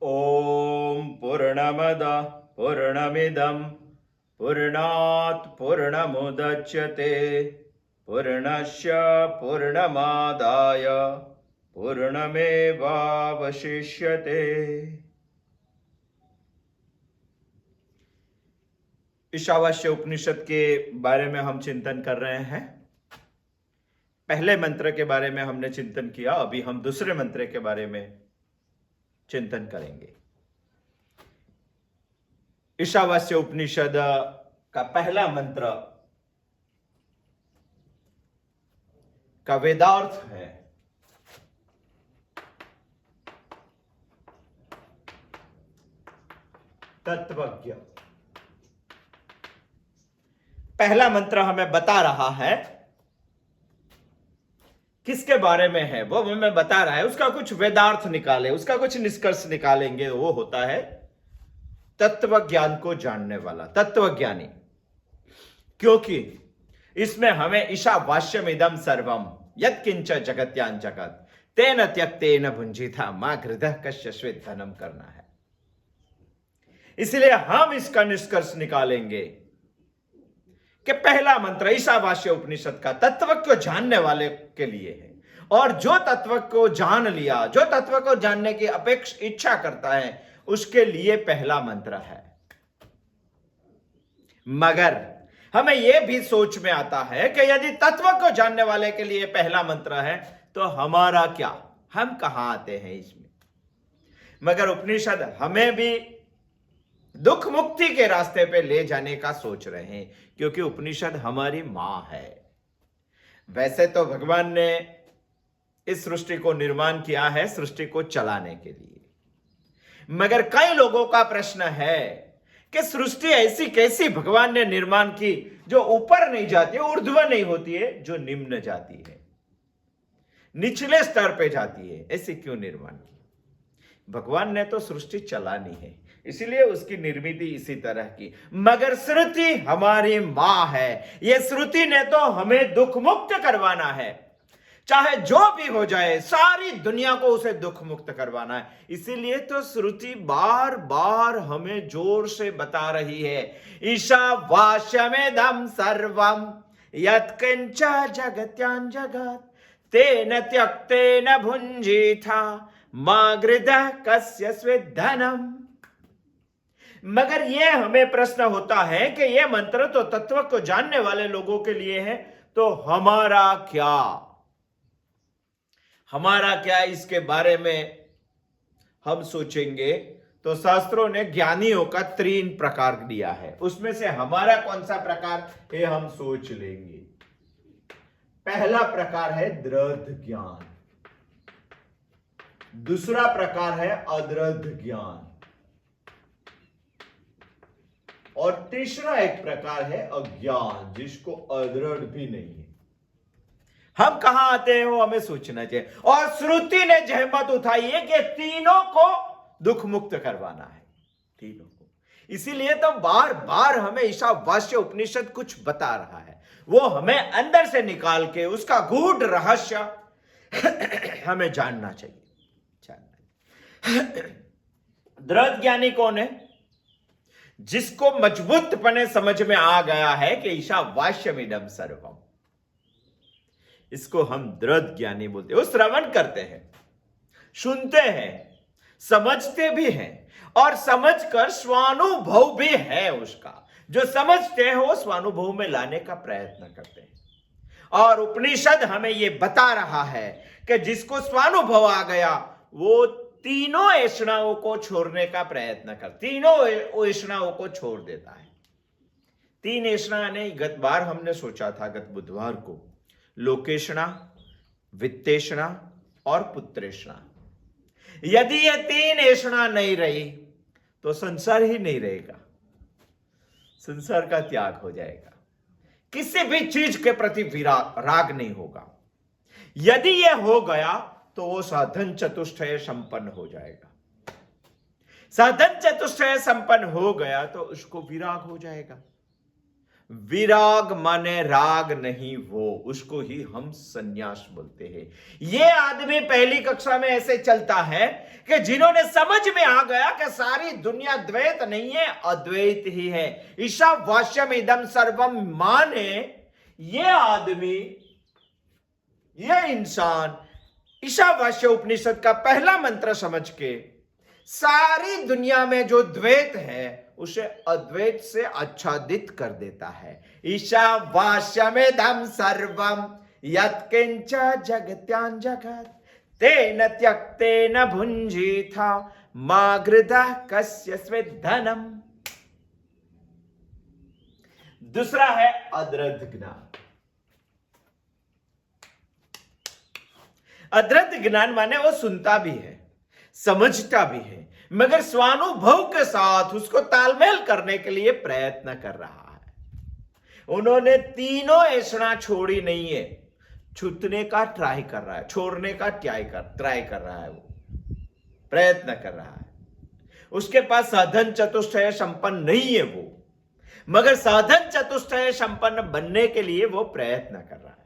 ओम पूर्णमद पूर्णमिदं पूर्णात् पूर्णमुदच्यते पूर्णस्य पूर्णमादाय पूर्णमेवावशिष्यते। ईशावास्य उपनिषद के बारे में हम चिंतन कर रहे हैं। पहले मंत्र के बारे में हमने चिंतन किया, अभी हम दूसरे मंत्र के बारे में चिंतन करेंगे। ईशावास्य उपनिषद का पहला मंत्र का वेदार्थ है तत्वज्ञ। पहला मंत्र हमें बता रहा है किसके बारे में है, वो हमें बता रहा है उसका कुछ वेदार्थ निकाले, उसका कुछ निष्कर्ष निकालेंगे। वो होता है तत्व ज्ञान को जानने वाला तत्वज्ञानी। क्योंकि इसमें हमें ईशावास्यमिदं सर्वम यत्किंच जगत्यां जगत तेन त्यक्तेन भुंजीथा मा घृतः कश्यश्वेत धनम करना है। इसलिए हम इसका निष्कर्ष निकालेंगे कि पहला मंत्र ईशावास्य उपनिषद का तत्व को जानने वाले के लिए है, और जो तत्व को जान लिया, जो तत्व को जानने की इच्छा करता है, उसके लिए पहला मंत्र है। मगर हमें यह भी सोच में आता है कि यदि तत्व को जानने वाले के लिए पहला मंत्र है तो हमारा क्या, हम कहां आते हैं इसमें। मगर उपनिषद हमें भी दुख मुक्ति के रास्ते पे ले जाने का सोच रहे हैं, क्योंकि उपनिषद हमारी मां है। वैसे तो भगवान ने इस सृष्टि को निर्माण किया है सृष्टि को चलाने के लिए, मगर कई लोगों का प्रश्न है कि सृष्टि ऐसी कैसी भगवान ने निर्माण की जो ऊपर नहीं जाती है, ऊर्ध्व नहीं होती है, जो निम्न जाती है, निचले स्तर पे जाती है, ऐसी क्यों निर्माण की। भगवान ने तो सृष्टि चलानी है, इसलिए उसकी निर्मिति इसी तरह की। मगर श्रुति हमारी मां है, यह श्रुति ने तो हमें दुख मुक्त करवाना है, चाहे जो भी हो जाए, सारी दुनिया को उसे दुख मुक्त करवाना है। इसीलिए तो श्रुति बार बार हमें जोर से बता रही है, ईशावास्यमिदं सर्वं यत्किंच जगत्यां जगत् तेन त्यक्तेन भुंजीथा मा घृतः कस्यश्वेत धनम। मगर यह हमें प्रश्न होता है कि यह मंत्र तो तत्व को जानने वाले लोगों के लिए है, तो हमारा क्या, हमारा क्या, इसके बारे में हम सोचेंगे तो शास्त्रों ने ज्ञानियों का 3 प्रकार दिया है, उसमें से हमारा कौन सा प्रकार है हम सोच लेंगे। पहला प्रकार है दृढ़ ज्ञान, दूसरा प्रकार है अदृढ़ ज्ञान, और तीसरा एक प्रकार है अज्ञान, जिसको अदृढ़ भी नहीं है। हम कहां आते हैं वो हमें सोचना चाहिए, और श्रुति ने जहमत उठाई है कि तीनों को दुख मुक्त करवाना है, तीनों को। इसीलिए तो बार बार हमें ईशावास्य उपनिषद कुछ बता रहा है, वो हमें अंदर से निकाल के उसका गूढ़ रहस्य हमें जानना चाहिए। दृढ़ ज्ञानी कौन है? जिसको मजबूतपने समझ में आ गया है कि ईशावास्यमिदं सर्वम, इसको हम दृढ़ ज्ञानी बोलते हैं। वो श्रवण करते हैं, सुनते हैं, समझते भी हैं, और समझकर स्वानुभव भी है उसका। जो समझते हैं वो स्वानुभव में लाने का प्रयत्न करते हैं। और उपनिषद हमें यह बता रहा है कि जिसको स्वानुभव आ गया वो तीनों ऐषणाओं को छोड़ने का प्रयत्न कर, तीनों ऐषणाओं को छोड़ देता है। 3 ऐषणा ने गत बार हमने सोचा था, गत बुधवार को, लोकेषणा, वित्तेषणा और पुत्रेषणा। यदि ये 3 ऐषणा नहीं रही तो संसार ही नहीं रहेगा, संसार का त्याग हो जाएगा, किसी भी चीज के प्रति राग नहीं होगा। यदि यह हो गया तो वो साधन चतुष्टय संपन्न हो जाएगा। साधन चतुष्टय संपन्न हो गया तो उसको विराग हो जाएगा। विराग माने राग नहीं, वो उसको ही हम सन्यास बोलते हैं। ये आदमी पहली कक्षा में ऐसे चलता है कि जिन्होंने समझ में आ गया कि सारी दुनिया द्वैत नहीं है, अद्वैत ही है। ईशावास्यम इदम सर्वम माने ये आदमी, ये इंसान ईशावास्य उपनिषद का पहला मंत्र समझ के सारी दुनिया में जो द्वैत है उसे अद्वैत से आच्छादित कर देता है। ईशावास्यमिदं सर्वं यत्किंच जगत्यां जगत् तेन त्यक्तेन भुञ्जीथा मा गृधः कस्य स्विद्धनम्। दूसरा है अद्रध ज्ञान। अद्रध ज्ञान माने वो सुनता भी है, समझता भी है, मगर स्वानुभव के साथ उसको तालमेल करने के लिए प्रयत्न कर रहा है। उन्होंने तीनों ऐसा छोड़ी नहीं है, छूटने का ट्राई कर रहा है, छोड़ने का ट्राई कर रहा है, वो प्रयत्न कर रहा है। उसके पास साधन चतुष्टय संपन्न नहीं है वो, मगर साधन चतुष्टय संपन्न बनने के लिए वो प्रयत्न कर रहा है।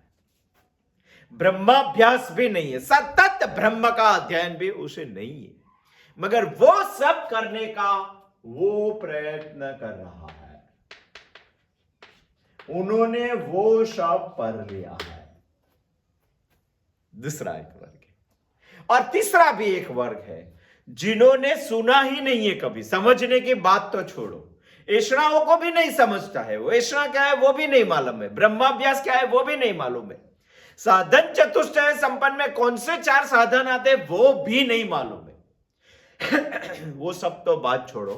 ब्रह्माभ्यास भी नहीं है, सतत ब्रह्म का अध्ययन भी उसे नहीं है, मगर वो सब करने का वो प्रयत्न कर रहा है। उन्होंने वो सब पढ़ लिया है। दूसरा एक वर्ग है। और तीसरा भी एक वर्ग है जिन्होंने सुना ही नहीं है कभी, समझने की बात तो छोड़ो, ऐषणाओं को भी नहीं समझता है वो, ऐषणा क्या है वो भी नहीं मालूम है, ब्रह्माभ्यास क्या है वो भी नहीं मालूम है, साधन चतुष्टय संपन्न में कौन से 4 साधन आते वो भी नहीं मालूम है। वो सब तो बात छोड़ो,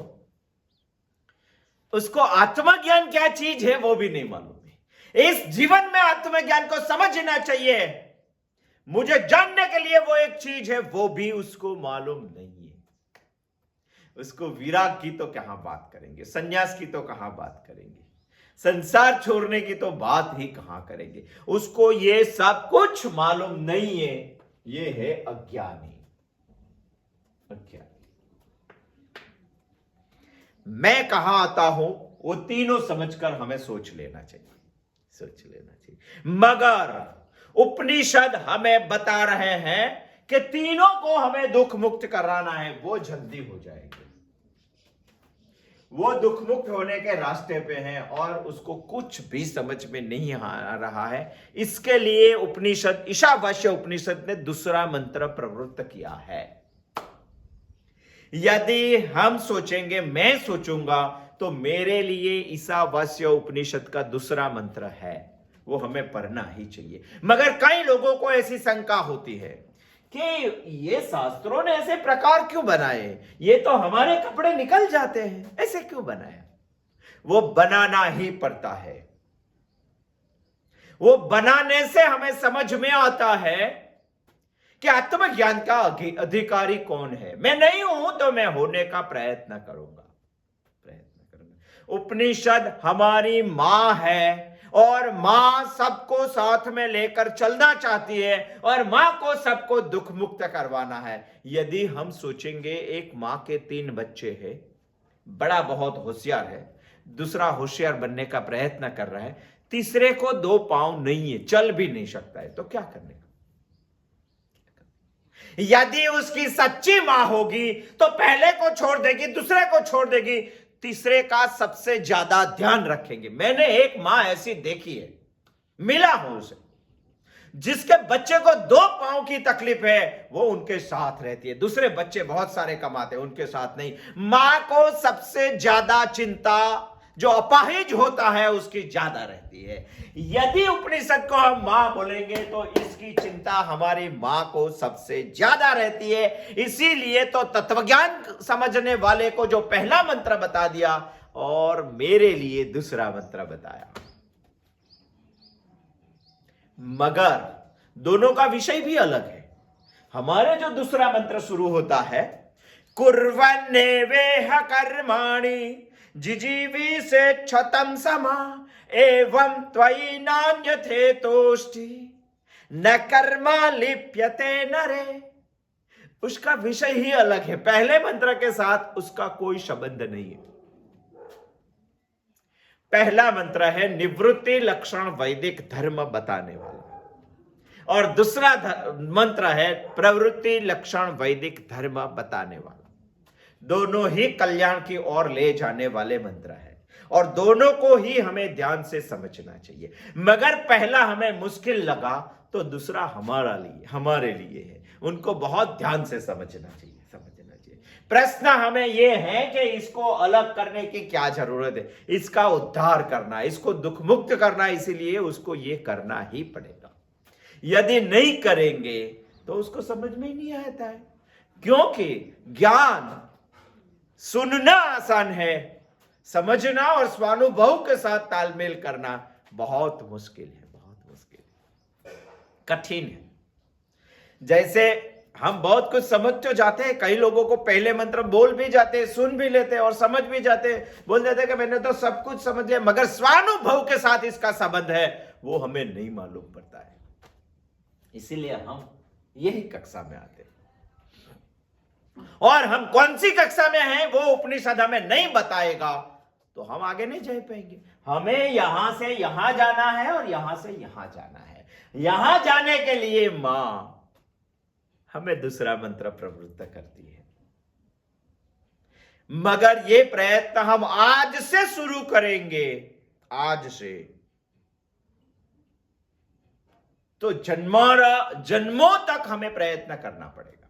उसको आत्मज्ञान क्या चीज है वो भी नहीं मालूम है। इस जीवन में आत्मज्ञान को समझना चाहिए, मुझे जानने के लिए वो एक चीज है वो भी उसको मालूम नहीं है। उसको विराग की तो कहां बात करेंगे, संन्यास की तो कहां बात करेंगे, संसार छोड़ने की तो बात ही कहां करेंगे। उसको ये सब कुछ मालूम नहीं है। ये है अज्ञानी। अज्ञानी मैं कहां आता हूं वो तीनों समझकर हमें सोच लेना चाहिए, सोच लेना चाहिए। मगर उपनिषद हमें बता रहे हैं कि तीनों को हमें दुख मुक्त कराना है, वो जल्दी हो जाएंगे, वो दुख मुक्त होने के रास्ते पे हैं और उसको कुछ भी समझ में नहीं आ रहा है। इसके लिए उपनिषद, ईशावास्य उपनिषद ने दूसरा मंत्र प्रवृत्त किया है। यदि हम सोचेंगे, मैं सोचूंगा, तो मेरे लिए ईशावास्य उपनिषद का दूसरा मंत्र है, वो हमें पढ़ना ही चाहिए। मगर कई लोगों को ऐसी शंका होती है कि ये शास्त्रों ने ऐसे प्रकार क्यों बनाए, ये तो हमारे कपड़े निकल जाते हैं, ऐसे क्यों बनाया? वो बनाना ही पड़ता है। वो बनाने से हमें समझ में आता है कि आत्मज्ञान का अधिकारी कौन है। मैं नहीं हूं तो मैं होने का प्रयत्न करूंगा। उपनिषद हमारी मां है और मां सबको साथ में लेकर चलना चाहती है और मां को सबको दुख मुक्त करवाना है। यदि हम सोचेंगे एक मां के 3 बच्चे हैं, बड़ा बहुत होशियार है, दूसरा होशियार बनने का प्रयत्न कर रहा है, तीसरे को 2 पांव नहीं है, चल भी नहीं सकता है, तो क्या करने का? यदि उसकी सच्ची मां होगी तो पहले को छोड़ देगी, दूसरे को छोड़ देगी, तीसरे का सबसे ज्यादा ध्यान रखेंगे। मैंने एक मां ऐसी देखी है, मिला हूं उसे, जिसके बच्चे को 2 पांव की तकलीफ है, वो उनके साथ रहती है। दूसरे बच्चे बहुत सारे कमाते हैं, उनके साथ नहीं। मां को सबसे ज्यादा चिंता, जो अपाहिज होता है उसकी ज्यादा रहती है। यदि उपनिषद को हम मां बोलेंगे तो इसकी चिंता हमारी मां को सबसे ज्यादा रहती है। इसीलिए तो तत्वज्ञान समझने वाले को जो पहला मंत्र बता दिया और मेरे लिए दूसरा मंत्र बताया। मगर दोनों का विषय भी अलग है। हमारे जो दूसरा मंत्र शुरू होता है, कुर्वन्नेवेह कर्माणि जिजीवी से क्षतम समा एवं त्वयि नान्यथेतोष्टि न कर्मा लिप्यते नरे। उसका विषय ही अलग है, पहले मंत्र के साथ उसका कोई संबंध नहीं है। पहला मंत्र है निवृत्ति लक्षण वैदिक धर्म बताने वाला, और दूसरा मंत्र है प्रवृत्ति लक्षण वैदिक धर्म बताने वाला। दोनों ही कल्याण की ओर ले जाने वाले मंत्र है, और दोनों को ही हमें ध्यान से समझना चाहिए। मगर पहला हमें मुश्किल लगा तो दूसरा हमारे लिए है, उनको बहुत ध्यान से समझना चाहिए। प्रश्न हमें यह है कि इसको अलग करने की क्या जरूरत है, इसका उद्धार करना, इसको दुख मुक्त करना, इसीलिए उसको ये करना ही पड़ेगा। यदि नहीं करेंगे तो उसको समझ में ही नहीं आता है, क्योंकि ज्ञान सुनना आसान है, समझना और स्वानुभव के साथ तालमेल करना बहुत मुश्किल है, कठिन है। जैसे हम बहुत कुछ समझ तो जाते हैं, कई लोगों को पहले मंत्र बोल भी जाते हैं, सुन भी लेते हैं और समझ भी जाते हैं, बोल देते हैं कि मैंने तो सब कुछ समझ लिया, मगर स्वानुभव के साथ इसका संबंध है वो हमें नहीं मालूम पड़ता है। इसीलिए हम यही कक्षा में आते हैं, और हम कौन सी कक्षा में हैं वो उपनिषद हमें नहीं बताएगा तो हम आगे नहीं जा पाएंगे। हमें यहां से यहां जाना है और यहां से यहां जाना है। यहां जाने के लिए मां हमें दूसरा मंत्र प्रवृत्त करती है, मगर ये प्रयत्न हम आज से शुरू करेंगे, आज से, तो जन्मों तक हमें प्रयत्न करना पड़ेगा,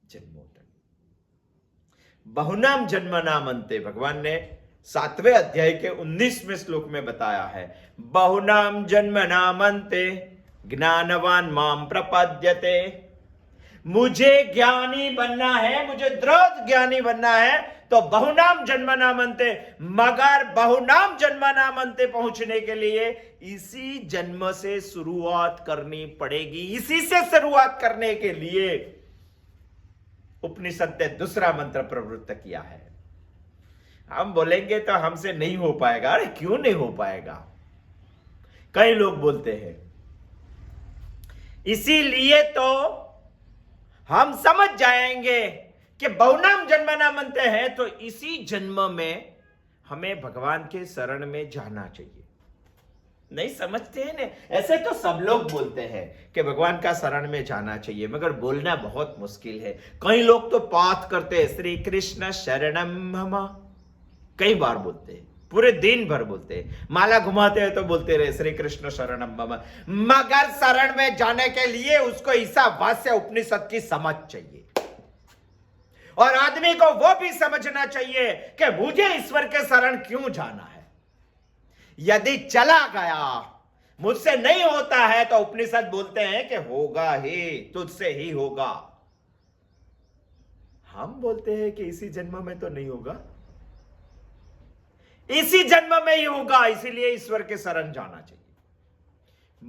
जन्मों तक। बहुनाम जन्म नामन्ते, भगवान ने 7वें अध्याय के 19वें श्लोक में बताया है, बहुनाम जन्म नामन्ते ज्ञानवान माम प्रपद्यते। मुझे ज्ञानी बनना है, मुझे दृढ़ ज्ञानी बनना है तो बहुनाम जन्मनामन्ते, मगर बहुनाम जन्मनामन्ते पहुंचने के लिए इसी जन्म से शुरुआत करनी पड़ेगी। इसी से शुरुआत करने के लिए उपनिषद ने दूसरा मंत्र प्रवृत्त किया है। हम बोलेंगे तो हमसे नहीं हो पाएगा। अरे क्यों नहीं हो पाएगा? कई लोग बोलते हैं, इसीलिए तो हम समझ जाएंगे कि बहुनाम जन्मनामन्ते है तो इसी जन्म में हमें भगवान के शरण में जाना चाहिए। नहीं समझते हैं ना? ऐसे तो सब लोग बोलते हैं कि भगवान का शरण में जाना चाहिए, मगर बोलना बहुत मुश्किल है। कई लोग तो पाठ करते हैं, श्री कृष्ण शरणम मम, कई बार बोलते हैं, पूरे दिन भर बोलते हैं, माला घुमाते हैं तो बोलते रहे श्री कृष्ण शरणम मम, मगर शरण में जाने के लिए उसको ईशावास्य उपनिषद की समझ चाहिए, और आदमी को वो भी समझना चाहिए कि मुझे ईश्वर के शरण क्यों जाना है। यदि चला गया, मुझसे नहीं होता है, तो उपनिषद बोलते हैं कि होगा ही, तुझसे ही होगा। हम बोलते हैं कि इसी जन्म में तो नहीं होगा, इसी जन्म में ही होगा, इसीलिए ईश्वर के शरण जाना चाहिए।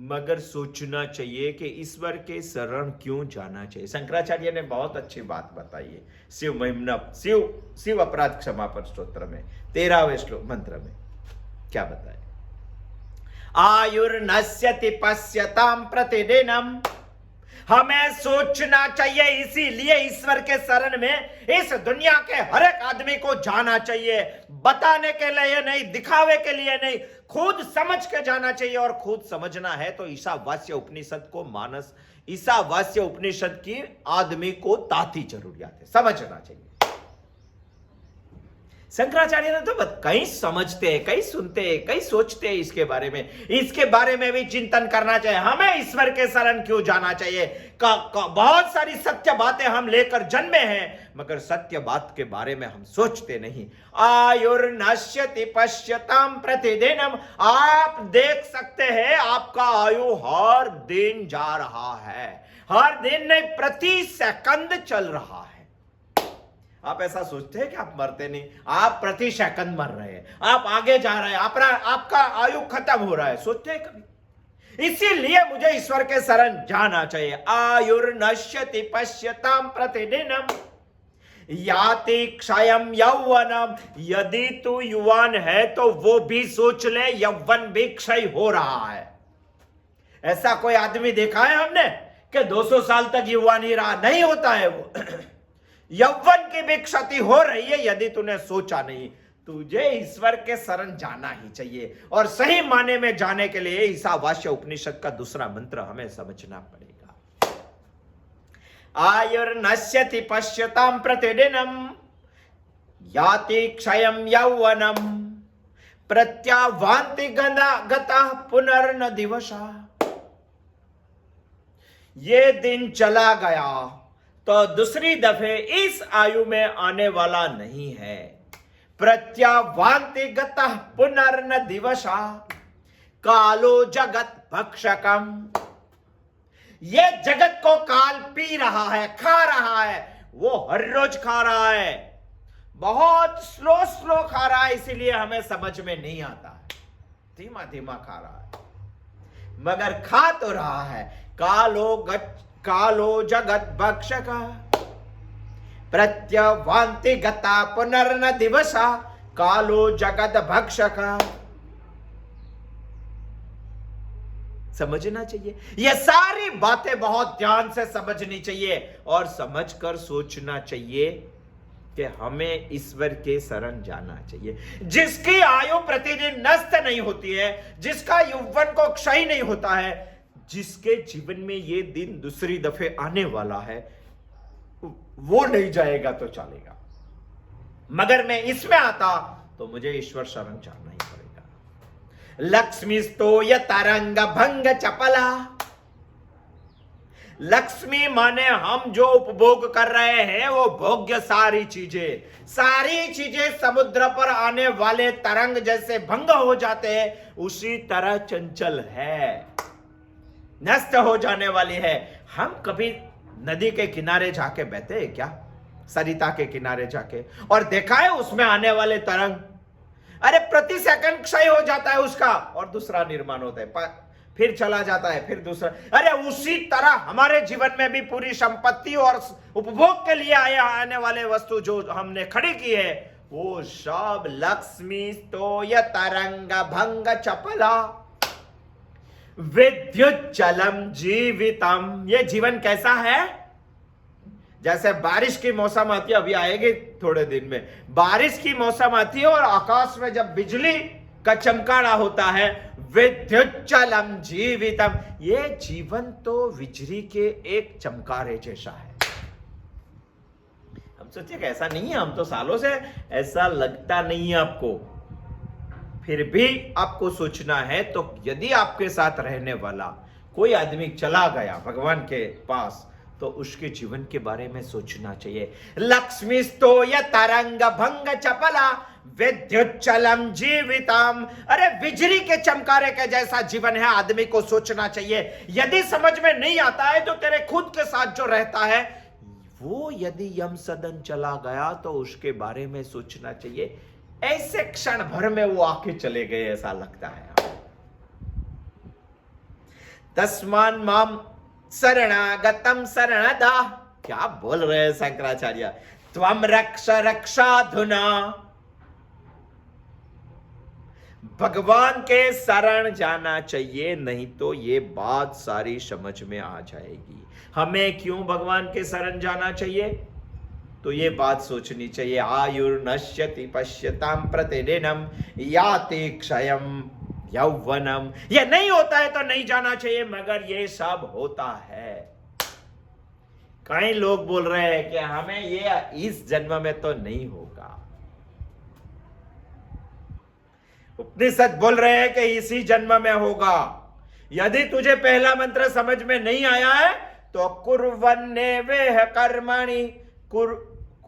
मगर सोचना चाहिए कि ईश्वर के शरण क्यों जाना चाहिए। शंकराचार्य ने बहुत अच्छी बात बताई है शिव महिमा, शिव अपराध क्षमापण स्तोत्र में 13वें श्लोक मंत्र में क्या बताए, आयुर्नश्यति पश्यताम प्रतिदिनम। हमें सोचना चाहिए, इसीलिए ईश्वर के शरण में इस दुनिया के हर एक आदमी को जाना चाहिए। बताने के लिए नहीं, दिखावे के लिए नहीं, खुद समझ के जाना चाहिए। और खुद समझना है तो ईशावास्य उपनिषद को मानस, ईशावास्य उपनिषद की आदमी को ताती जरूरियात है, समझना चाहिए। शंकराचार्य ने तो कई समझते हैं, कई सुनते हैं, कई सोचते हैं इसके बारे में भी चिंतन करना चाहिए। हमें ईश्वर के शरण क्यों जाना चाहिए? बहुत सारी सत्य बातें हम लेकर जन्मे हैं, मगर सत्य बात के बारे में हम सोचते नहीं। आयुर्नश्यति पश्यताम प्रतिदिनम। आप देख सकते हैं आपका आयु हर दिन जा रहा है, हर दिन नहीं, प्रति सेकंड चल रहा है। आप ऐसा सोचते हैं कि आप मरते नहीं, आप प्रति सेकंड मर रहे हैं, आप आगे जा रहे हैं, आपका आयु खत्म हो रहा है। सोचते हैं कभी? इसीलिए मुझे ईश्वर के शरण जाना चाहिए। आयुर्नश्यति पश्यताम प्रतिदिनम याति क्षयम यौवनम। यदि तू युवान है तो वो भी सोच ले, यौवन भी क्षय हो रहा है। ऐसा कोई आदमी देखा है हमने कि 200 साल तक युवान ही रहा? नहीं होता है वो। यौवन की भी क्षति हो रही है यदि तूने सोचा नहीं। तुझे ईश्वर के शरण जाना ही चाहिए। और सही माने में जाने के लिए ईशावास्य उपनिषद का दूसरा मंत्र हमें समझना पड़ेगा। आयुर्नश्यति पश्यतां प्रतिदिनम याति क्षयं यौवनम प्रत्यावान्ति गतः पुनर्न दिवसा। ये दिन चला गया तो दूसरी दफे इस आयु में आने वाला नहीं है। प्रत्यावान्ति गतः पुनर्न दिवसा कालो जगत भक्षकम। ये जगत को काल पी रहा है, खा रहा है, वो हर रोज खा रहा है, बहुत स्लो स्लो खा रहा है, इसीलिए हमें समझ में नहीं आता है, धीमा धीमा खा रहा है, मगर खा तो रहा है। कालो जगत भक्षका प्रत्यवान्ति गता पुनर्न दिवसा कालो जगत भक्षका। समझना चाहिए, ये सारी बातें बहुत ध्यान से समझनी चाहिए और समझकर सोचना चाहिए कि हमें ईश्वर के शरण जाना चाहिए। जिसकी आयु प्रतिदिन नष्ट नहीं होती है, जिसका यौवन को क्षय नहीं होता है, जिसके जीवन में ये दिन दूसरी दफे आने वाला है, वो नहीं जाएगा तो चलेगा, मगर मैं इसमें आता तो मुझे ईश्वर शरण जाना ही पड़ेगा। लक्ष्मी स्तोय तरंग भंग चपला। लक्ष्मी माने हम जो उपभोग कर रहे हैं वो भोग्य सारी चीजें समुद्र पर आने वाले तरंग जैसे भंग हो जाते हैं, उसी तरह चंचल है, नष्ट हो जाने वाली है। हम कभी नदी के किनारे जाके बहते हैं क्या, सरिता के किनारे जाके, और देखा है उसमें आने वाले तरंग, अरे प्रति सेकंड क्षय हो जाता है उसका और दूसरा निर्माण होता है, फिर चला जाता है, फिर दूसरा। अरे उसी तरह हमारे जीवन में भी पूरी संपत्ति और उपभोग के लिए आने वाले वस्तु जो हमने खड़ी की है, वो सब लक्ष्मी स्तोय तरंग भंग चपला विद्युत चलम जीवितम। ये जीवन कैसा है, जैसे बारिश की मौसम आती है, अभी आएगी थोड़े दिन में, बारिश की मौसम आती है और आकाश में जब बिजली का चमकाना होता है, विद्युत चलम जीवितम। ये जीवन तो बिजली के एक चमकारे जैसा है। हम सोचिए कि ऐसा नहीं है, हम तो सालों से, ऐसा लगता नहीं है आपको, फिर भी आपको सोचना है। तो यदि आपके साथ रहने वाला कोई आदमी चला गया भगवान के पास, तो उसके जीवन के बारे में सोचना चाहिए। लक्ष्मी स्तोय तरंग भंग चपला विद्युत चलम जीवितम। अरे बिजली के चमकारे के जैसा जीवन है, आदमी को सोचना चाहिए। यदि समझ में नहीं आता है तो तेरे खुद के साथ जो रहता है वो यदि यम सदन चला गया तो उसके बारे में सोचना चाहिए। ऐसे क्षण भर में वो आके चले गए ऐसा लगता है। तस्मान माम शरणागतम शरणदा। क्या बोल रहे हैं शंकराचार्य, त्वम रक्ष रक्षाधुना। भगवान के शरण जाना चाहिए, नहीं तो ये बात सारी समझ में आ जाएगी। हमें क्यों भगवान के शरण जाना चाहिए, तो ये बात सोचनी चाहिए। आयुर्नश्यति पश्यताम प्रतिदिनम याति क्षयम यौवनम। ये नहीं होता है तो नहीं जाना चाहिए, मगर ये सब होता है। कई लोग बोल रहे हैं कि हमें ये इस जन्म में तो नहीं होगा। उपनिषद बोल रहे हैं कि इसी जन्म में होगा। यदि तुझे पहला मंत्र समझ में नहीं आया है तो कुर्वन्नेवेह कर्मणि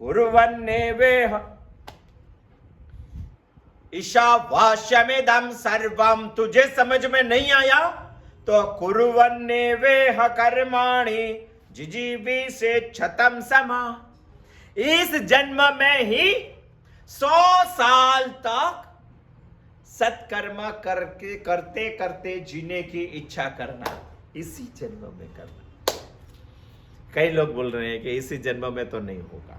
कुर्वन्नेवेह ईशावास्यमिदं सर्वम। तुझे समझ में नहीं आया तो कुर्वन्नेवेह कर्माणि जिजीवी से क्षतम समा। इस जन्म में ही 100 साल तक सत्कर्म करके करते करते जीने की इच्छा करना, इसी जन्म में करना। कई लोग बोल रहे हैं कि इसी जन्म में तो नहीं होगा,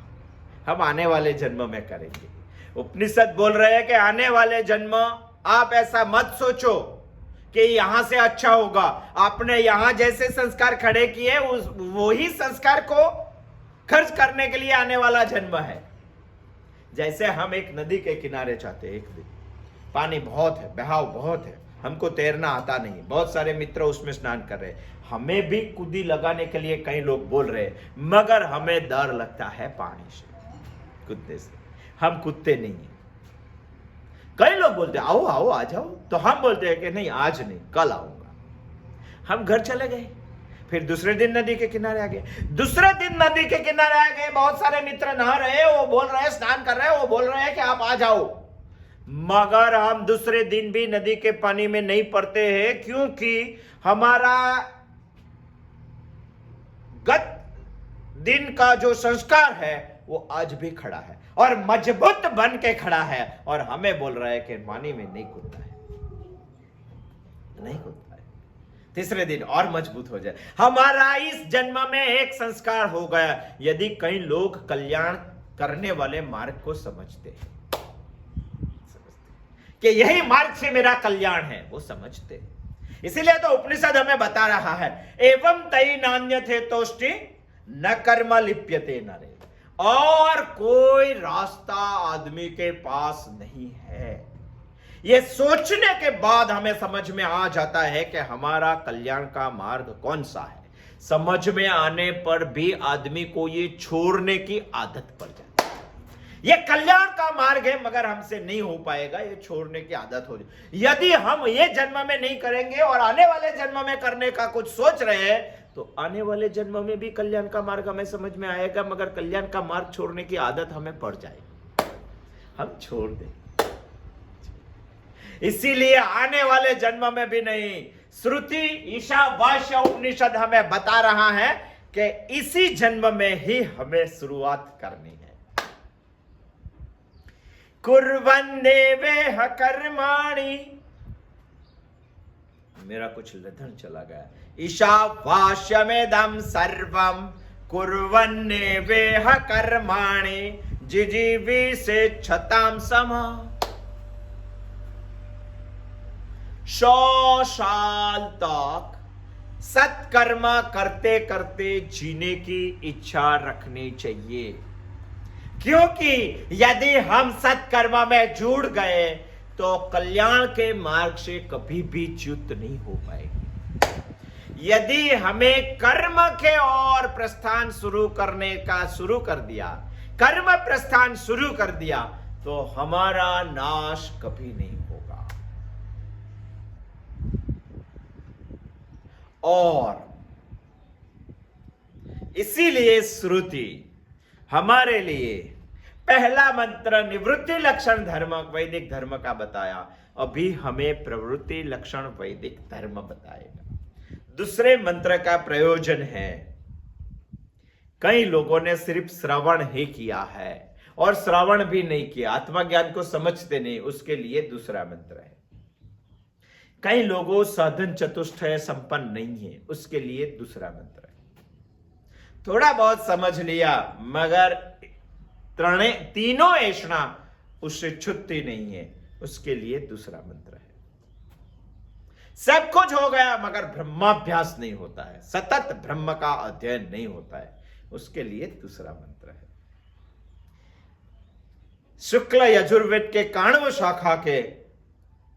हम आने वाले जन्म में करेंगे। उपनिषद बोल रहे हैं कि आने वाले जन्म आप ऐसा मत सोचो कि यहां से अच्छा होगा। आपने यहां जैसे संस्कार खड़े किए वही संस्कार को खर्च करने के लिए आने वाला जन्म है। जैसे हम एक नदी के किनारे जाते हैं, एक दिन पानी बहुत है, बहाव बहुत है, हमको तैरना आता नहीं, बहुत सारे मित्र उसमें स्नान कर रहे हैं, हमें भी कूदी लगाने के लिए कई लोग बोल रहे हैं, मगर हमें डर लगता है पानी से, कूदने से। हम कूदते नहीं हैं। कई लोग बोलते हैं आओ आओ आ जाओ, तो हम बोलते हैं कि नहीं आज नहीं, कल आऊंगा। हम घर चले गए, फिर दूसरे दिन नदी के किनारे आ गए, दूसरे दिन नदी के किनारे आ गए, बहुत सारे मित्र नहा रहे, वो बोल रहे हैं, स्नान कर रहे हैं, वो बोल रहे हैं कि आप आ जाओ, मगर हम दूसरे दिन भी नदी के पानी में नहीं पड़ते हैं, क्योंकि हमारा गत दिन का जो संस्कार है वो आज भी खड़ा है और मजबूत बन के खड़ा है, और हमें बोल रहा है कि पानी में नहीं कूदता है, नहीं कूदता है। तीसरे दिन और मजबूत हो जाए। हमारा इस जन्म में एक संस्कार हो गया, यदि कई लोग कल्याण करने वाले मार्ग को समझते हैं कि यही मार्ग से मेरा कल्याण है, वो समझते हैं। इसीलिए तो उपनिषद हमें बता रहा है, एवं तई नान्य थे तोष्टि न कर्म लिप्यते नरे, और कोई रास्ता आदमी के पास नहीं है। यह सोचने के बाद हमें समझ में आ जाता है कि हमारा कल्याण का मार्ग कौन सा है। समझ में आने पर भी आदमी को ये छोड़ने की आदत पड़ जाती है। ये कल्याण का मार्ग है, मगर हमसे नहीं हो पाएगा, ये छोड़ने की आदत हो जाए। यदि हम ये जन्म में नहीं करेंगे और आने वाले जन्म में करने का कुछ सोच रहे हैं, तो आने वाले जन्म में भी कल्याण का मार्ग हमें समझ में आएगा, मगर कल्याण का मार्ग छोड़ने की आदत हमें पड़ जाएगी, हम छोड़ दें। इसीलिए आने वाले जन्म में भी नहीं, श्रुति ईशावास्य उपनिषद हमें बता रहा है कि इसी जन्म में ही हमें शुरुआत करनी है। कुर्वन्नेवेह कर्माणि, मेरा कुछ लधन चला गया, ईशावास्यमेदं सर्वं कुर्वन्नेवेह कर्माणि जिजीविषेच्छतां समा। 100 साल तक सत्कर्म करते करते जीने की इच्छा रखनी चाहिए, क्योंकि यदि हम सत्कर्म में जुड़ गए तो कल्याण के मार्ग से कभी भी च्युत नहीं हो पाएगी। यदि हमें कर्म के और प्रस्थान शुरू करने का शुरू कर दिया, कर्म प्रस्थान शुरू कर दिया, तो हमारा नाश कभी नहीं होगा। और इसीलिए श्रुति हमारे लिए पहला मंत्र निवृत्ति लक्षण धर्म वैदिक धर्म का बताया, अभी हमें प्रवृत्ति लक्षण वैदिक धर्म बताएगा। दूसरे मंत्र का प्रयोजन है, कई लोगों ने सिर्फ श्रवण ही किया है और श्रवण भी नहीं किया, आत्मज्ञान को समझते नहीं, उसके लिए दूसरा मंत्र है। कई लोगों साधन चतुष्टय संपन्न नहीं है, उसके लिए दूसरा मंत्र है। थोड़ा बहुत समझ लिया, मगर तीनों ऐसा उससे छुट्टी नहीं है, उसके लिए दूसरा मंत्र है। सब कुछ हो गया मगर ब्रह्माभ्यास नहीं होता है, सतत ब्रह्म का अध्ययन नहीं होता है, उसके लिए दूसरा मंत्र है। शुक्ल यजुर्वेद के 91 शाखा के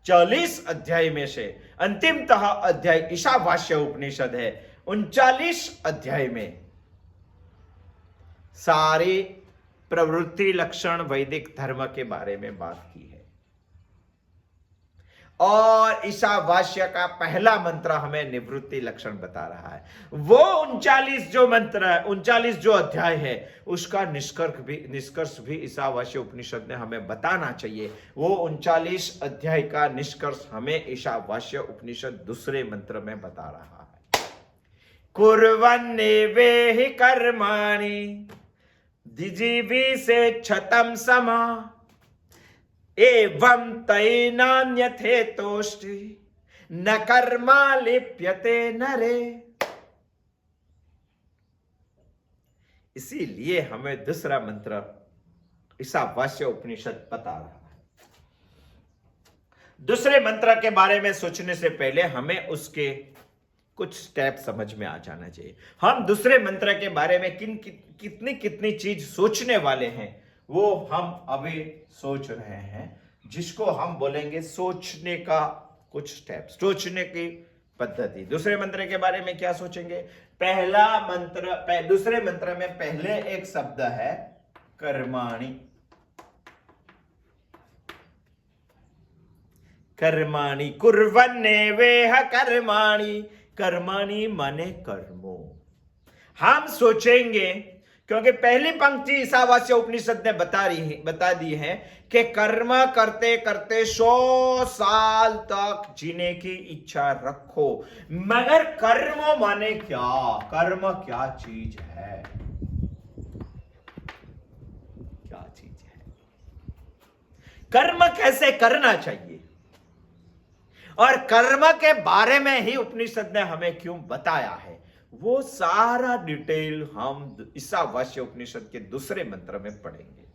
40 अध्याय में से अंतिमतः अध्याय ईशावास्य उपनिषद है। 39 अध्याय में सारी प्रवृत्ति लक्षण वैदिक धर्म के बारे में बात की है, और ईशावास्य का पहला मंत्र हमें निवृत्ति लक्षण बता रहा है। वो 39 जो मंत्र है, 39 जो अध्याय है, उसका निष्कर्ष भी ईशावास्य उपनिषद ने हमें बताना चाहिए। वो 39 अध्याय का निष्कर्ष हमें ईशावास्य उपनिषद दूसरे मंत्र में बता रहा है। कुर्वन्नेवेहि कर्माणि जिजीविषेच्छतं समा एवं तैनान्यथे तोष्टि न कर्मा लिप्यते नरे। इसीलिए हमें दूसरा मंत्र ईशावास्य उपनिषद बता रहा है। दूसरे मंत्र के बारे में सोचने से पहले हमें उसके कुछ स्टेप समझ में आ जाना चाहिए। हम दूसरे मंत्र के बारे में कितनी चीज सोचने वाले हैं, वो हम अभी सोच रहे हैं, जिसको हम बोलेंगे सोचने का कुछ स्टेप, सोचने की पद्धति। दूसरे मंत्र के बारे में क्या सोचेंगे? पहला मंत्र, दूसरे मंत्र में पहले एक शब्द है कर्माणि। कर्माणि कुर्वन्नेवेह कर्माणि, कर्माणि माने कर्मों। हम सोचेंगे, क्योंकि पहली पंक्ति ईशावास्य उपनिषद ने बता दी है कि कर्म करते करते 100 साल तक जीने की इच्छा रखो। मगर कर्म माने क्या? कर्म क्या चीज है? क्या चीज है? कर्म कैसे करना चाहिए? और कर्म के बारे में ही उपनिषद ने हमें क्यों बताया है, वो सारा डिटेल हम ईशावास्य उपनिषद के दूसरे मंत्र में पढ़ेंगे।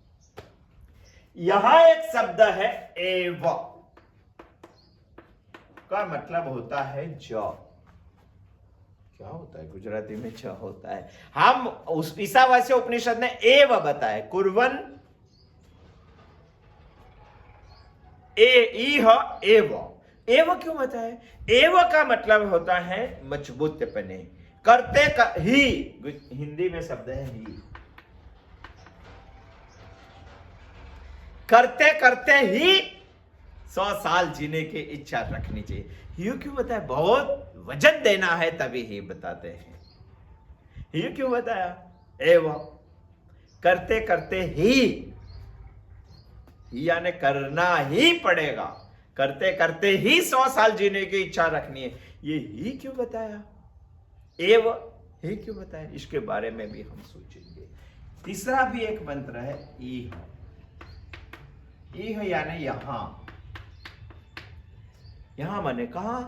यहां एक शब्द है एव, का मतलब होता है ज। क्या होता है गुजराती में? ज होता है। हम उस ईशावास्य उपनिषद ने एव बताया, कुर्वन एव। एव क्यों बताया? एव का मतलब होता है मजबूत पने, करते ही, हिंदी में शब्द है ही, करते करते ही 100 साल जीने की इच्छा रखनी चाहिए। ये क्यों बताया? बहुत वजन देना है तभी ही बताते हैं। ये क्यों बताया? एवं करते करते ही, यानी करना ही पड़ेगा, करते करते ही 100 साल जीने की इच्छा रखनी है। ये ही क्यों बताया? एव ही क्यों बताया? इसके बारे में भी हम सोचेंगे। तीसरा भी एक मंत्र है ईह। ईह यानी यहां। यहां माने कहां?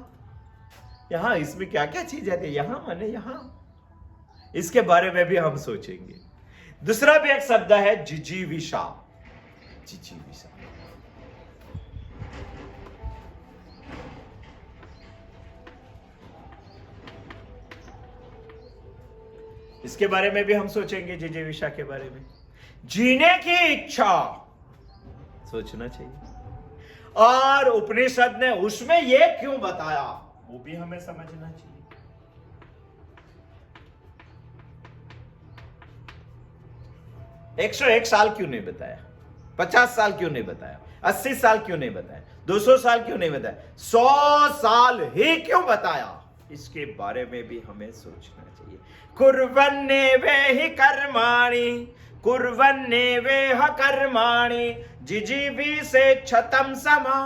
यहां इसमें क्या क्या चीज आती है? यहां माने यहां। इसके बारे में भी हम सोचेंगे। दूसरा भी एक शब्द है जिजीविषा। जिजीविषा इसके बारे में भी हम सोचेंगे। जिजीविषा के बारे में, जीने की इच्छा सोचना चाहिए। और उपनिषद ने उसमें यह क्यों बताया, वो भी हमें समझना चाहिए। एक 101 साल क्यों नहीं बताया? 50 साल क्यों नहीं बताया? 80 साल क्यों नहीं बताया? 200 साल क्यों नहीं बताया? 100 साल ही क्यों बताया? इसके बारे में भी हमें सोचना चाहिए। कुर्वन्नेवेहि कर्माणि, कुर्वन्नेवेह कर्माणि, जिजीविषेच्छतं समा।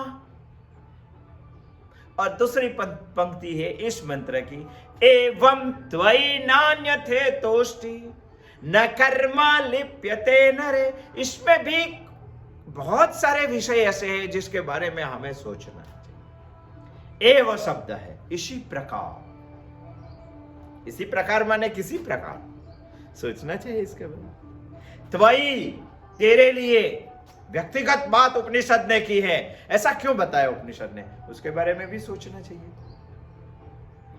और दूसरी पंक्ति है इस मंत्र की, एवं त्वयि नान्यथेतोष्टि न कर्मा लिप्यते नरे। इसमें भी बहुत सारे विषय ऐसे हैं जिसके बारे में हमें सोचना चाहिए। एव शब्द है इसी प्रकार। इसी प्रकार माने किसी प्रकार, सोचना चाहिए इसके बारे में। त्वयि तेरे लिए व्यक्तिगत बात उपनिषद ने की है, ऐसा क्यों बताया उपनिषद ने, उसके बारे में भी सोचना चाहिए।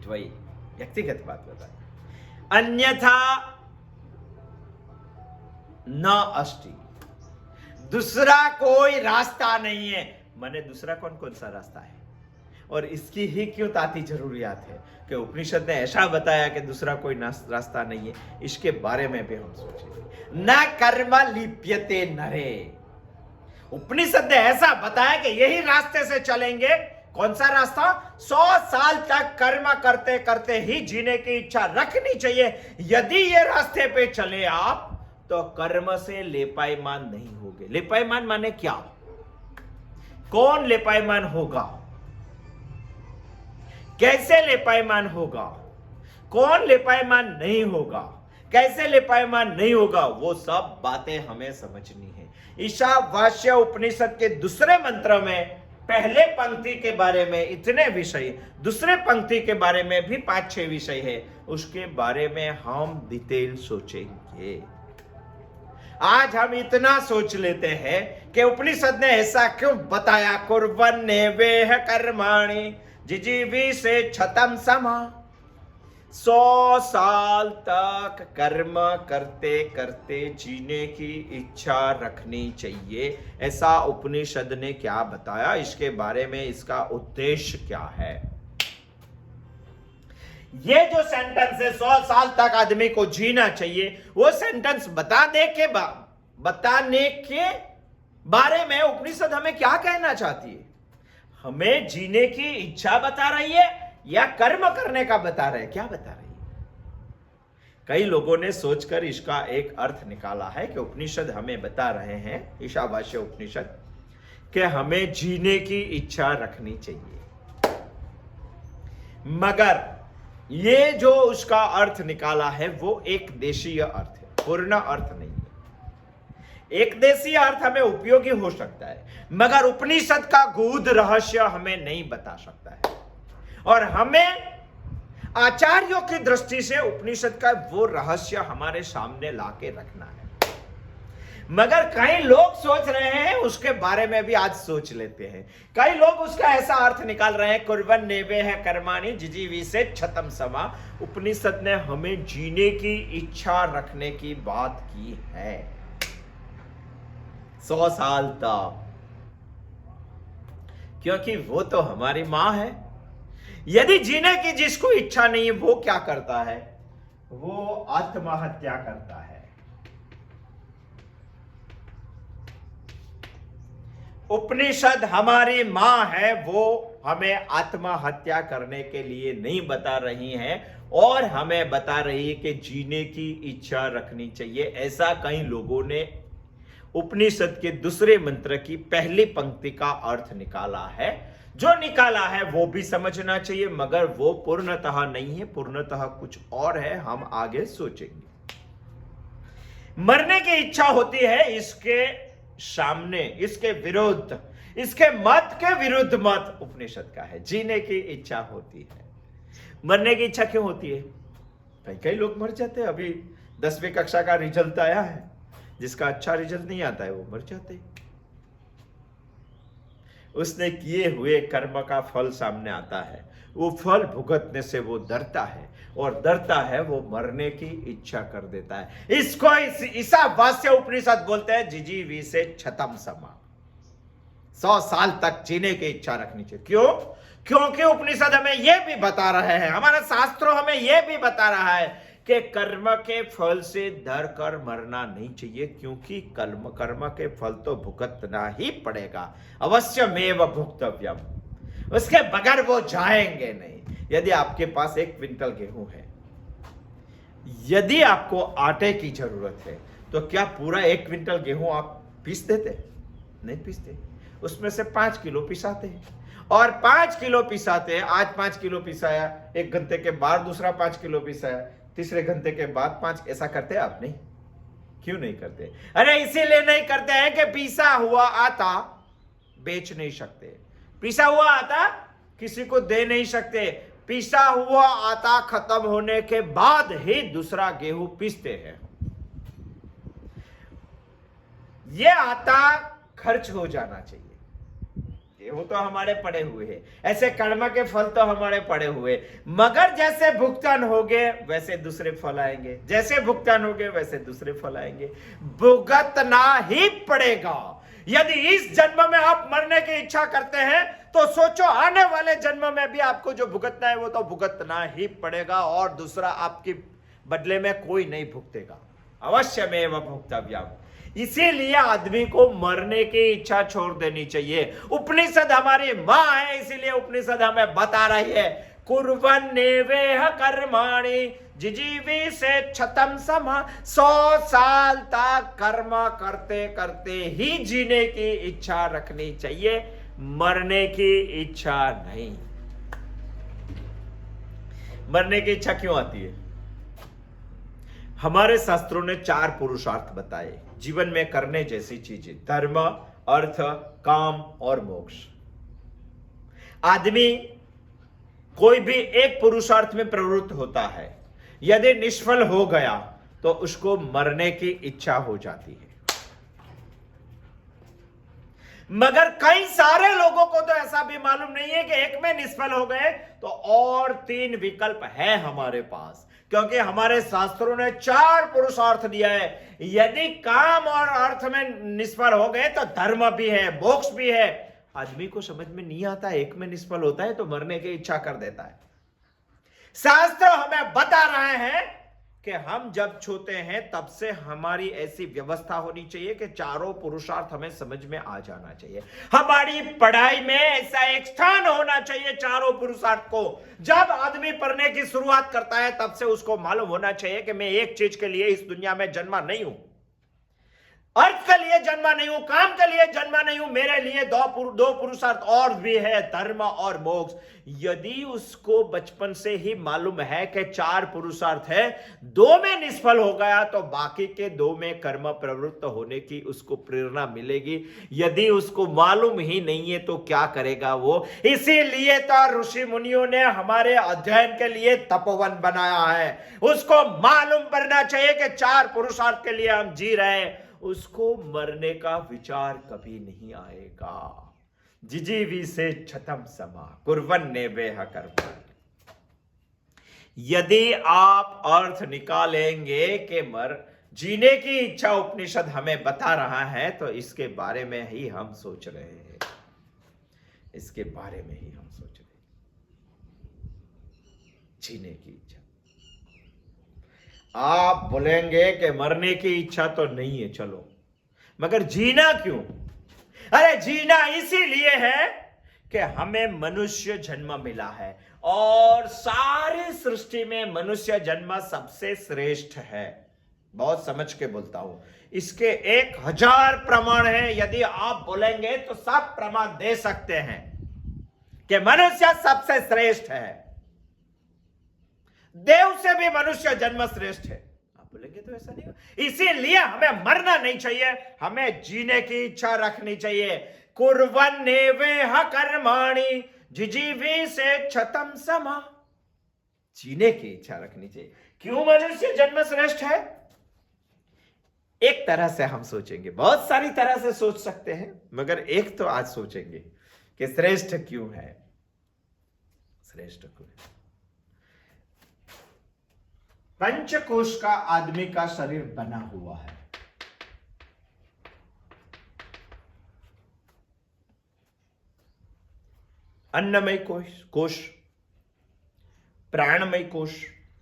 त्वयि व्यक्तिगत बात बताया। अन्यथा न अस्ति, दूसरा कोई रास्ता नहीं है। माने दूसरा कौन कौन सा रास्ता है, और इसकी ही क्यों ताती जरूरियात है कि उपनिषद ने ऐसा बताया कि दूसरा कोई रास्ता नहीं है। इसके बारे में भी हम सोचेंगे। न कर्म लिप्यते नरे, उपनिषद ने ऐसा बताया कि यही रास्ते से चलेंगे। कौन सा रास्ता? 100 साल तक कर्म करते करते ही जीने की इच्छा रखनी चाहिए। यदि ये रास्ते पे चले आप, तो कर्म से लेपायमान नहीं होगे। लेपायमान माने क्या? कौन लेपायमान होगा? कैसे लेपायमान होगा? कौन लेपायमान नहीं होगा? कैसे लेपायमान नहीं होगा? वो सब बातें हमें समझनी है। ईशावास्य उपनिषद के दूसरे मंत्र में पहले पंक्ति के बारे में इतने विषय, दूसरे पंक्ति के बारे में भी 5-6 विषय है, उसके बारे में हम डिटेल सोचेंगे। आज हम इतना सोच लेते हैं कि उपनिषद ने ऐसा क्यों बताया, कुर्वन्नेवेह कर्माणि जिजीविषेच्छतं समा। 100 साल तक कर्म करते करते जीने की इच्छा रखनी चाहिए, ऐसा उपनिषद ने क्या बताया, इसके बारे में इसका उद्देश्य क्या है। ये जो सेंटेंस है 100 साल तक आदमी को जीना चाहिए, वो सेंटेंस बताने के बारे में उपनिषद हमें क्या कहना चाहती है। हमें जीने की इच्छा बता रही है या कर्म करने का बता रहे हैं, क्या बता रही है। कई लोगों ने सोचकर इसका एक अर्थ निकाला है कि उपनिषद हमें बता रहे हैं, ईशावास्य उपनिषद, कि हमें जीने की इच्छा रखनी चाहिए। मगर ये जो उसका अर्थ निकाला है वो एक देशीय अर्थ है, पूर्ण अर्थ नहीं है। एक देशीय अर्थ हमें उपयोगी हो सकता है, मगर उपनिषद का गूढ़ रहस्य हमें नहीं बता सकता है। और हमें आचार्यों की दृष्टि से उपनिषद का वो रहस्य हमारे सामने लाके रखना है। मगर कई लोग सोच रहे हैं, उसके बारे में भी आज सोच लेते हैं। कई लोग उसका ऐसा अर्थ निकाल रहे हैं, कुर्वन् नेवे है कर्माणि जिजीविषे क्षतं समा। उपनिषद ने हमें जीने की इच्छा रखने की बात की है 100 साल तक, क्योंकि वो तो हमारी मां है। यदि जीने की जिसको इच्छा नहीं है, वो क्या करता है, वो आत्महत्या करता है। उपनिषद हमारी मां है, वो हमें आत्महत्या करने के लिए नहीं बता रही हैं और हमें बता रही है कि जीने की इच्छा रखनी चाहिए। ऐसा कई लोगों ने उपनिषद के दूसरे मंत्र की पहली पंक्ति का अर्थ निकाला है। जो निकाला है वो भी समझना चाहिए, मगर वो पूर्णतः नहीं है, पूर्णतः कुछ और है। हम आगे सोचेंगे। मरने की इच्छा होती है, इसके सामने, इसके विरुद्ध, इसके मत के विरुद्ध मत उपनिषद का है। जीने की इच्छा होती है। मरने की इच्छा क्यों होती है? कई लोग मर जाते हैं। अभी 10वीं कक्षा का रिजल्ट आया है, जिसका अच्छा रिजल्ट नहीं आता है वो मर जाते हैं। उसने किए हुए कर्म का फल सामने आता है, वो फल भुगतने से वो डरता है, और डरता है वो मरने की इच्छा कर देता है। इसको ईशावास्य उपनिषद बोलते हैं जिजीविषे क्षतं समा। 100 साल तक जीने की इच्छा रखनी चाहिए। क्यों? क्योंकि उपनिषद हमें यह भी बता रहे हैं, हमारा शास्त्रों हमें यह भी बता रहा है कि कर्म के फल से डर कर मरना नहीं चाहिए, क्योंकि कर्म के फल तो भुगतना ही पड़ेगा। अवश्यमेव भुक्तव्यम, उसके बगैर वो जाएंगे नहीं। यदि आपके पास 1 क्विंटल गेहूं है, यदि आपको आटे की जरूरत है, तो क्या पूरा 1 क्विंटल गेहूं आप पीस देते? नहीं पीसते। उसमें से 5 किलो पिसाते हैं, और 5 किलो पिसाते, आज 5 किलो पिसाया, 1 घंटे के बाद दूसरा 5 किलो पिसाया, तीसरे घंटे के बाद 5, ऐसा करते हैं आप? नहीं। क्यों नहीं करते? अरे इसीलिए नहीं करते हैं कि पिसा हुआ आटा बेच नहीं सकते, पिसा हुआ आटा किसी को दे नहीं सकते। पिसा हुआ आटा खत्म होने के बाद ही दूसरा गेहूं पीसते हैं। यह आटा खर्च हो जाना चाहिए। गेहूं तो हमारे पड़े हुए हैं, ऐसे कर्म के फल तो हमारे पड़े हुए, मगर जैसे भुगतान होगे वैसे दूसरे फल आएंगे, जैसे भुगतान होगे वैसे दूसरे फल आएंगे। भुगतना ही पड़ेगा। यदि इस जन्म में आप मरने की इच्छा करते हैं, तो सोचो आने वाले जन्म में भी आपको जो भुगतना है वो तो भुगतना ही पड़ेगा, और दूसरा आपके बदले में कोई नहीं भुगतेगा। अवश्यमेव भुक्तव्यम। इसीलिए आदमी को मरने की इच्छा छोड़ देनी चाहिए। उपनिषद हमारी मां है, इसीलिए उपनिषद हमें बता रही है कुर्वन् नेवेह कर्माणि जिजीविषे क्षतं समा। 100 साल तक कर्म करते करते ही जीने की इच्छा रखनी चाहिए, मरने की इच्छा नहीं। मरने की इच्छा क्यों आती है? हमारे शास्त्रों ने 4 पुरुषार्थ बताए जीवन में करने जैसी चीजें, धर्म, अर्थ, काम और मोक्ष। आदमी कोई भी एक पुरुषार्थ में प्रवृत्त होता है, यदि निष्फल हो गया तो उसको मरने की इच्छा हो जाती है। मगर कई सारे लोगों को तो ऐसा भी मालूम नहीं है कि एक में निष्फल हो गए तो और 3 विकल्प है हमारे पास, क्योंकि हमारे शास्त्रों ने 4 पुरुषार्थ दिया है। यदि काम और अर्थ में निष्फल हो गए तो धर्म भी है, मोक्ष भी है। आदमी को समझ में नहीं आता, एक में निष्फल होता है तो मरने की इच्छा कर देता है। शास्त्र हमें बता रहे हैं कि हम जब छोटे हैं तब से हमारी ऐसी व्यवस्था होनी चाहिए कि चारों पुरुषार्थ हमें समझ में आ जाना चाहिए। हमारी पढ़ाई में ऐसा एक स्थान होना चाहिए चारों पुरुषार्थ को। जब आदमी पढ़ने की शुरुआत करता है तब से उसको मालूम होना चाहिए कि मैं एक चीज के लिए इस दुनिया में जन्मा नहीं हूं, अर्थ के लिए जन्मा नहीं हूं, काम के लिए जन्मा नहीं हूं। मेरे लिए दो पुरुषार्थ और भी है, धर्म और मोक्ष। यदि उसको बचपन से ही मालूम है कि 4 पुरुषार्थ है, 2 में निष्फल हो गया तो बाकी के 2 में कर्म प्रवृत्त होने की उसको प्रेरणा मिलेगी। यदि उसको मालूम ही नहीं है तो क्या करेगा वो? इसीलिए तो ऋषि मुनियों ने हमारे अध्ययन के लिए तपोवन बनाया है। उसको मालूम पड़ना चाहिए कि 4 पुरुषार्थ के लिए हम जी रहे हैं। उसको मरने का विचार कभी नहीं आएगा। जिजीवी से छतम समा कुर्वन्ने वेह कर्म। यदि आप अर्थ निकालेंगे कि जीने की इच्छा उपनिषद हमें बता रहा है तो इसके बारे में ही हम सोच रहे हैं, इसके बारे में ही हम सोच रहे हैं, जीने की इच्छा। आप बोलेंगे कि मरने की इच्छा तो नहीं है, चलो, मगर जीना क्यों? अरे जीना इसीलिए है कि हमें मनुष्य जन्म मिला है और सारी सृष्टि में मनुष्य जन्म सबसे श्रेष्ठ है। बहुत समझ के बोलता हूं, इसके 1000 प्रमाण हैं। यदि आप बोलेंगे तो सब प्रमाण दे सकते हैं कि मनुष्य सबसे श्रेष्ठ है। देव से भी मनुष्य जन्म श्रेष्ठ है। आप बोलेंगे तो ऐसा नहीं होगा। इसीलिए हमें मरना नहीं चाहिए, हमें जीने की इच्छा रखनी चाहिए। कुर्वन्नेवेह कर्माणि जिजीवी से छतम समा। जीने की इच्छा रखनी चाहिए। क्यों मनुष्य जन्म श्रेष्ठ है? एक तरह से हम सोचेंगे, बहुत सारी तरह से सोच सकते हैं, मगर एक तो आज सोचेंगे कि श्रेष्ठ क्यों है। श्रेष्ठ क्यों है? पंचकोश का आदमी का शरीर बना हुआ है। अन्नमय कोश, प्राणमय कोश,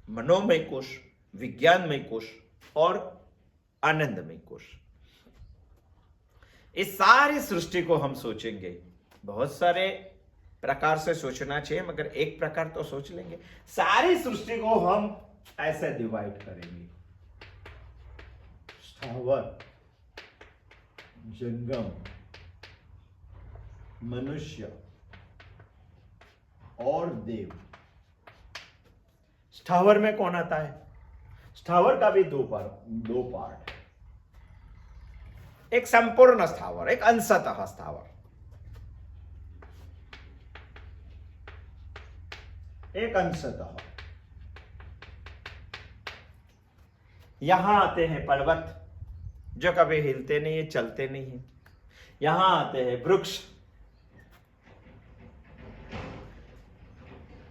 मनोमय कोश, विज्ञानमय कोश और आनंदमय कोश। इस सारी सृष्टि को हम सोचेंगे। बहुत सारे प्रकार से सोचना चाहिए, मगर एक प्रकार तो सोच लेंगे। सारी सृष्टि को हम ऐसे डिवाइड करेंगे। स्थावर, जंगम, मनुष्य और देव। स्थावर में कौन आता है? स्थावर का भी दो पार्ट है। एक संपूर्ण स्थावर, एक अंशतः स्थावर, एक अंशतः। यहां आते हैं पर्वत जो कभी हिलते नहीं है, चलते नहीं है। यहां आते हैं वृक्ष।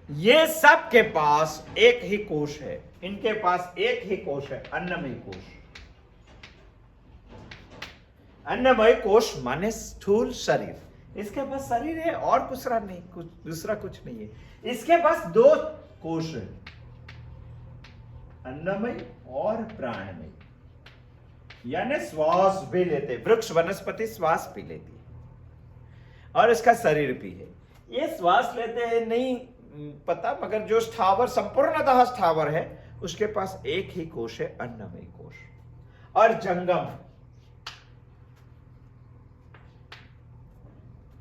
ये सब के पास एक ही कोश है। इनके पास एक ही कोश है, अन्नमय कोश। अन्नमय कोश माने स्थूल शरीर। इसके पास शरीर है और दूसरा नहीं, कुछ दूसरा कुछ नहीं है। इसके पास 2 कोश है, अन्नमय और प्राणमय। यानी श्वास भी लेते, वृक्ष वनस्पति श्वास भी लेती है और इसका शरीर भी है। ये श्वास लेते हैं नहीं पता, मगर जो स्थावर संपूर्णतः स्थावर है उसके पास एक ही कोश है, अन्नमय कोश। और जंगम,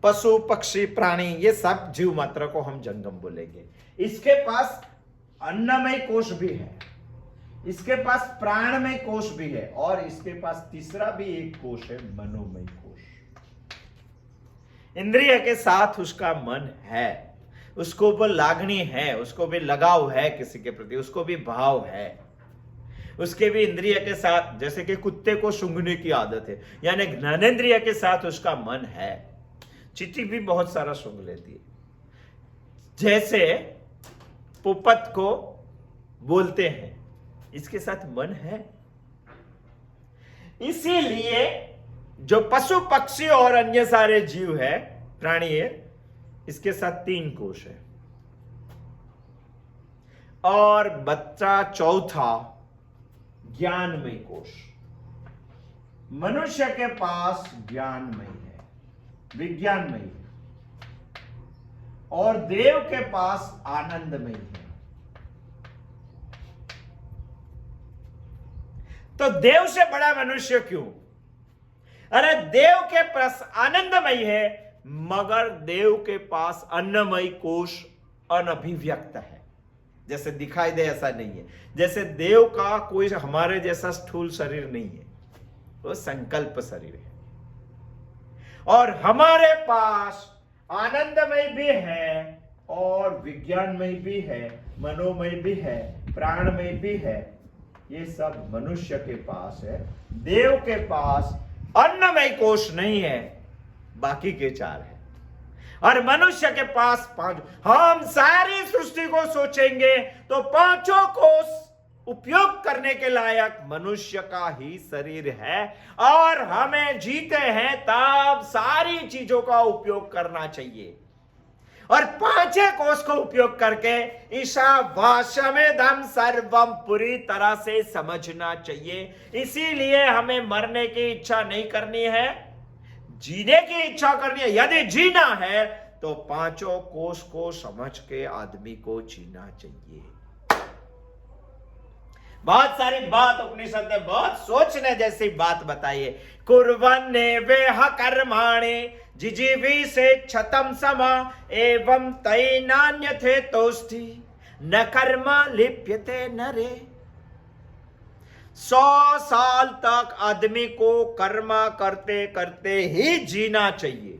पशु पक्षी प्राणी, ये सब जीव मात्र को हम जंगम बोलेंगे। इसके पास अन्नमय कोश भी है, इसके पास प्राणमय कोश भी है और इसके पास तीसरा भी एक कोश है, मनोमय कोश। इंद्रिय के साथ उसका मन है, उसको भी लागणी है, उसको भी लगाव है किसी के प्रति, उसको भी भाव है। उसके भी इंद्रिय के साथ, जैसे कि कुत्ते को सूंघने की आदत है, यानी ज्ञानेंद्रिय के साथ उसका मन है। चींटी भी बहुत सारा सूंघ लेती है, जैसे पोपट को बोलते हैं, इसके साथ मन है। इसीलिए जो पशु पक्षी और अन्य सारे जीव है, प्राणी है, इसके साथ 3 कोश है। और बच्चा चौथा ज्ञानमय कोश। मनुष्य के पास ज्ञानमय है, विज्ञानमय है, और देव के पास आनंदमय है। तो देव से बड़ा मनुष्य क्यों? अरे देव के पास आनंदमय है, मगर देव के पास अन्नमय कोश अनभिव्यक्त है। जैसे दिखाई दे ऐसा नहीं है। जैसे देव का कोई हमारे जैसा स्थूल शरीर नहीं है, वो संकल्प शरीर है। और हमारे पास आनंदमय भी है और विज्ञानमय भी है, मनोमय भी है, प्राणमय भी है। ये सब मनुष्य के पास है। देव के पास अन्नमय कोश नहीं है, बाकी के 4 है। और मनुष्य के पास 5। हम सारी सृष्टि को सोचेंगे तो 5 कोश उपयोग करने के लायक मनुष्य का ही शरीर है। और हमें जीते हैं तब सारी चीजों का उपयोग करना चाहिए, और 5 कोश को उपयोग करके ईशावास्यमेधं सर्वम पूरी तरह से समझना चाहिए। इसीलिए हमें मरने की इच्छा नहीं करनी है, जीने की इच्छा करनी है। यदि जीना है तो 5 कोश को समझ के आदमी को जीना चाहिए। बहुत सारी बात उपनिषद ने बहुत सोचने जैसी बात बताई है। कुर्वन्ने वेह कर्माणि जिजीवी से क्षतम समा एवं तैनान्यथे तोष्ठि न कर्म लिप्यते नरे। 100 साल तक आदमी को कर्म करते करते ही जीना चाहिए,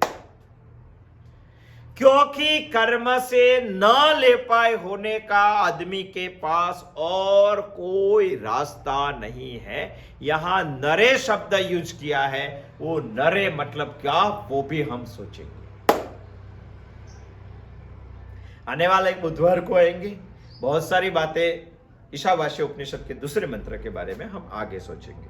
क्योंकि कर्म से न ले पाए होने का आदमी के पास और कोई रास्ता नहीं है। यहां नरे शब्द यूज किया है, वो नरे मतलब क्या वो भी हम सोचेंगे। आने वाले बुधवार को आएंगे, बहुत सारी बातें ईशावास्य उपनिषद के दूसरे मंत्र के बारे में हम आगे सोचेंगे।